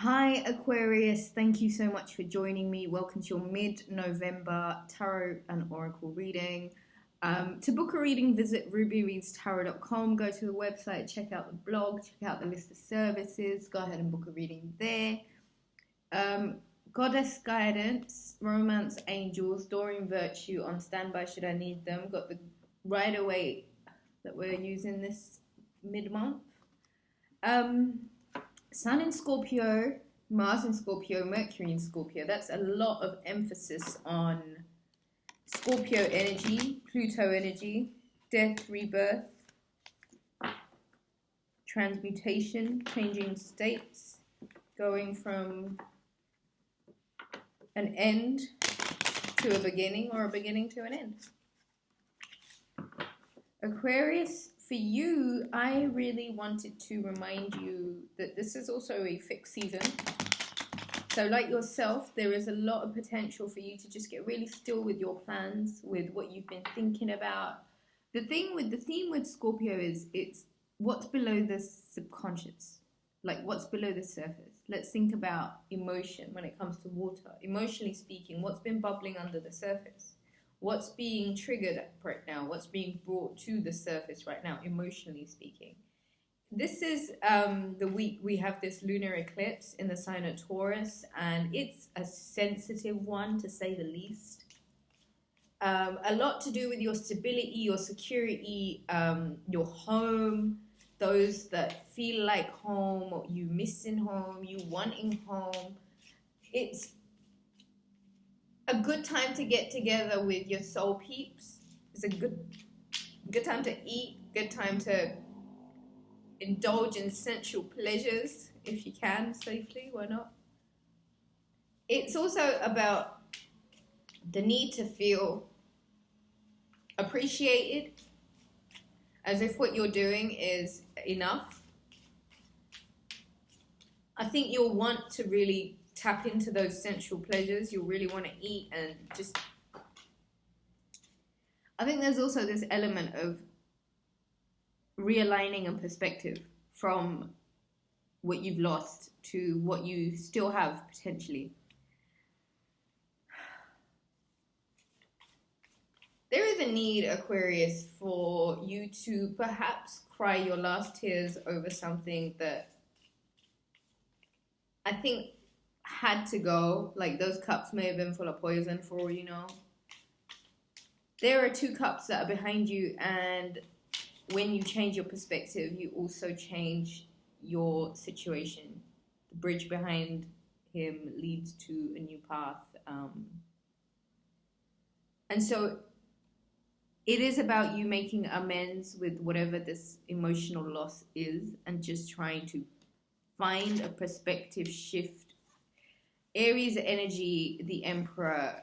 Hi Aquarius, thank you so much for joining me. Welcome to your mid-November tarot and oracle reading. To book a reading, visit rubyreadstarot.com. Go to the website, check out the blog, check out the list of services. Go ahead and book a reading there. Goddess guidance, romance angels, Doreen virtue on standby should I need them. Got the Rider Waite that we're using this mid-month. Sun in Scorpio, Mars in Scorpio, Mercury in Scorpio. That's a lot of emphasis on Scorpio energy, Pluto energy, death, rebirth, transmutation, changing states, going from an end to a beginning or a beginning to an end. Aquarius, for you, I really wanted to remind you that this is also a fixed season. So like yourself, there is a lot of potential for you to just get really still with your plans, with what you've been thinking about. The theme with Scorpio is it's what's below the subconscious, like what's below the surface. Let's think about emotion when it comes to water. Emotionally speaking, what's been bubbling under the surface? What's being triggered right now? What's being brought to the surface right now, emotionally speaking? This is the week we have this lunar eclipse in the sign of Taurus, and it's a sensitive one, to say the least. A lot to do with your stability, your security, your home, those that feel like home, or you missing home, you wanting home. It's a good time to get together with your soul peeps. It's a good time to eat, good time to indulge in sensual pleasures if you can safely, why not? It's also about the need to feel appreciated, as if what you're doing is enough. I think you'll want to really tap into those sensual pleasures. You'll really want to eat and just... I think there's also this element of realigning a perspective from what you've lost to what you still have potentially. There is a need, Aquarius, for you to perhaps cry your last tears over something that I think had to go. Like, those cups may have been full of poison for all you know. There are two cups that are behind you, and when you change your perspective, you also change your situation. The bridge behind him leads to a new path. And so it is about you making amends with whatever this emotional loss is and just trying to find a perspective shift. Aries energy, the Emperor,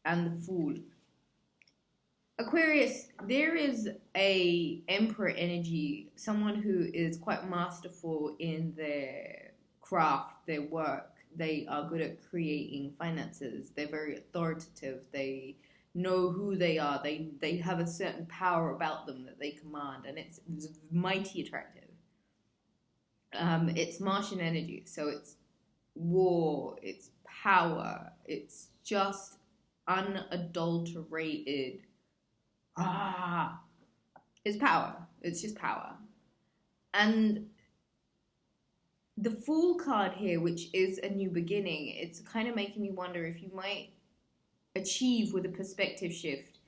and the Fool. Aquarius, there is a Emperor energy, someone who is quite masterful in their craft, their work. They are good at creating finances. They're very authoritative. They know who they are. They have a certain power about them that they command, and it's mighty attractive. It's Martian energy, so it's war, it's power, it's just unadulterated. It's power. It's just power. And the Fool card here, which is a new beginning, it's kind of making me wonder if you might achieve with a perspective shift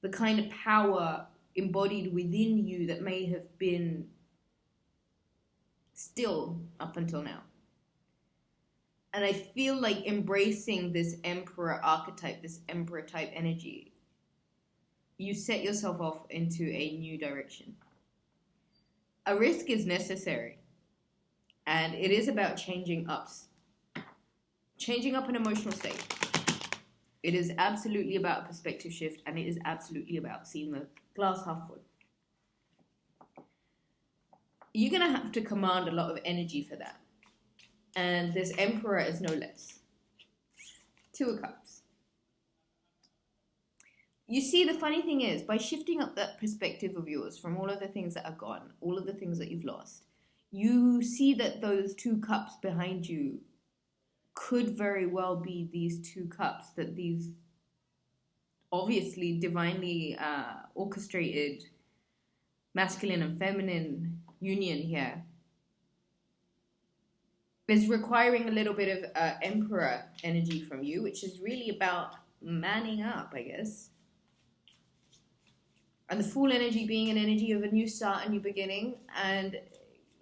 the kind of power embodied within you that may have been still up until now. And I feel like embracing this Emperor archetype, this Emperor type energy, you set yourself off into a new direction. A risk is necessary, and it is about changing up an emotional state. It is absolutely about a perspective shift, and it is absolutely about seeing the glass half full. You're going to have to command a lot of energy for that. And this Emperor is no less. Two of Cups. You see, the funny thing is, by shifting up that perspective of yours from all of the things that are gone, all of the things that you've lost, you see that those two cups behind you could very well be these two cups, that these obviously divinely orchestrated masculine and feminine union here is requiring a little bit of emperor energy from you, which is really about manning up, I guess. And the Fool energy being an energy of a new start, a new beginning, and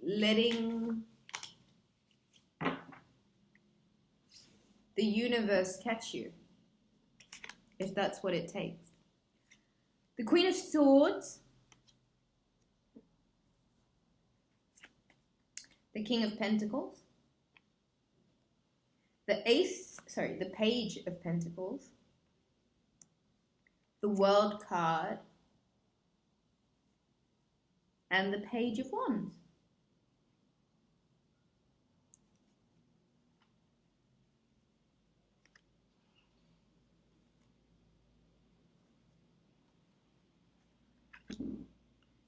letting the universe catch you, if that's what it takes. The Queen of Swords, the King of Pentacles, the Page of Pentacles, the World card, and the Page of Wands.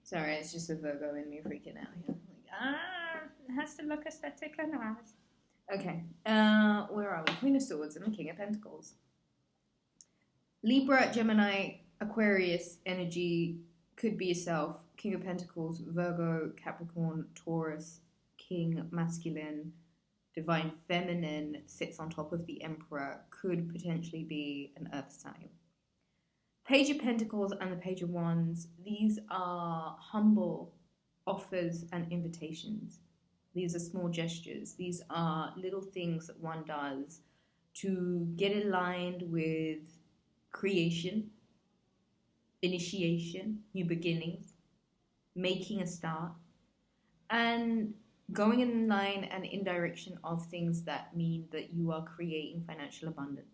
Sorry, it's just a Virgo in me freaking out here. It has to look aesthetic and nice. Okay, where are we? Queen of Swords and the King of Pentacles. Libra, Gemini, Aquarius energy could be yourself. King of Pentacles, Virgo, Capricorn, Taurus, King, masculine, divine feminine, sits on top of the Emperor, could potentially be an earth sign. Page of Pentacles and the Page of Wands, these are humble offers and invitations. These are small gestures. These are little things that one does to get aligned with creation, initiation, new beginnings, making a start, and going in line and in direction of things that mean that you are creating financial abundance.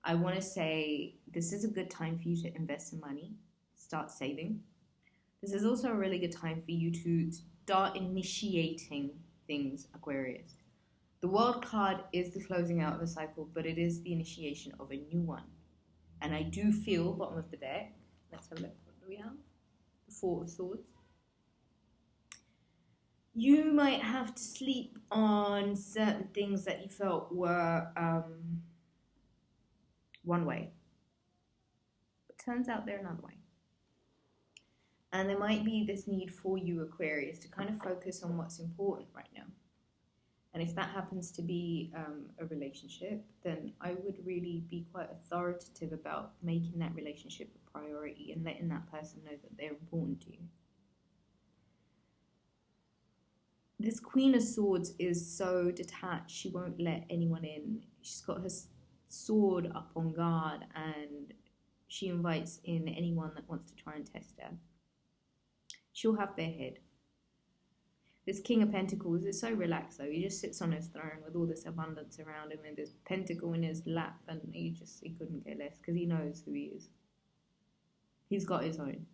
I want to say this is a good time for you to invest in money, start saving. This is also a really good time for you to start initiating things, Aquarius. The World card is the closing out of a cycle, but it is the initiation of a new one. And I do feel, bottom of the deck, let's have a look, what do we have? The Four of Swords. You might have to sleep on certain things that you felt were one way. But turns out they're another way. And there might be this need for you, Aquarius, to kind of focus on what's important right now. And if that happens to be a relationship, then I would really be quite authoritative about making that relationship a priority and letting that person know that they're important to you. This Queen of Swords is so detached, she won't let anyone in. She's got her sword up on guard and she invites in anyone that wants to try and test her. She'll have their head. This King of Pentacles is so relaxed though. He just sits on his throne with all this abundance around him and this pentacle in his lap, and he couldn't care less because he knows who he is. He's got his own.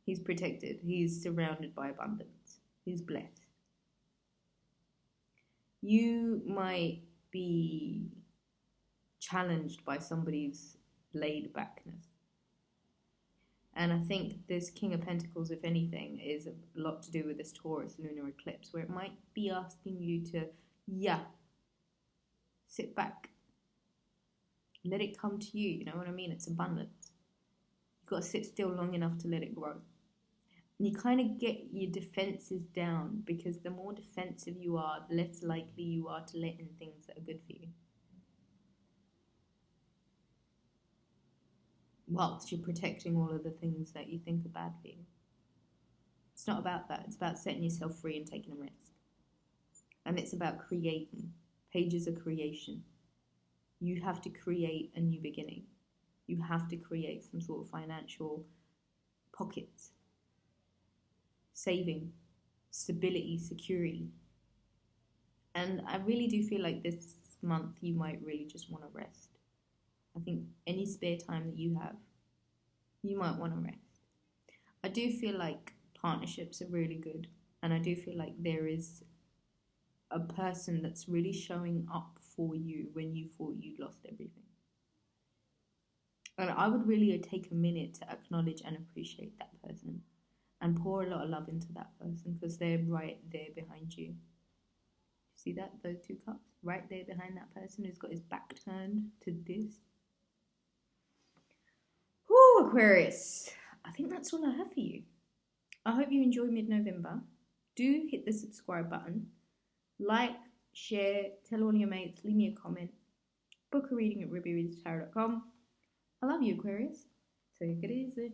He's protected. He's surrounded by abundance. He's blessed. You might be challenged by somebody's laid backness. And I think this King of Pentacles, if anything, is a lot to do with this Taurus lunar eclipse, where it might be asking you to, sit back. Let it come to you, you know what I mean? It's abundance. You've got to sit still long enough to let it grow. And you kind of get your defenses down, because the more defensive you are, the less likely you are to let in things that are good for you. Whilst you're protecting all of the things that you think are bad for you. It's not about that. It's about setting yourself free and taking a risk. And it's about creating. Pages of creation. You have to create a new beginning. You have to create some sort of financial pockets. Saving. Stability. Security. And I really do feel like this month you might really just want to rest. I think any spare time that you have, you might want to rest. I do feel like partnerships are really good. And I do feel like there is a person that's really showing up for you when you thought you'd lost everything. And I would really take a minute to acknowledge and appreciate that person. And pour a lot of love into that person, because they're right there behind you. See that? Those two cups? Right there behind behind that person who's got his back turned to this. Whew, Aquarius. I think that's all I have for you. I hope you enjoy mid-November. Do hit the subscribe button. Like, share, tell all your mates, leave me a comment. Book a reading at rubyreadstarot.com. I love you, Aquarius. Take it easy.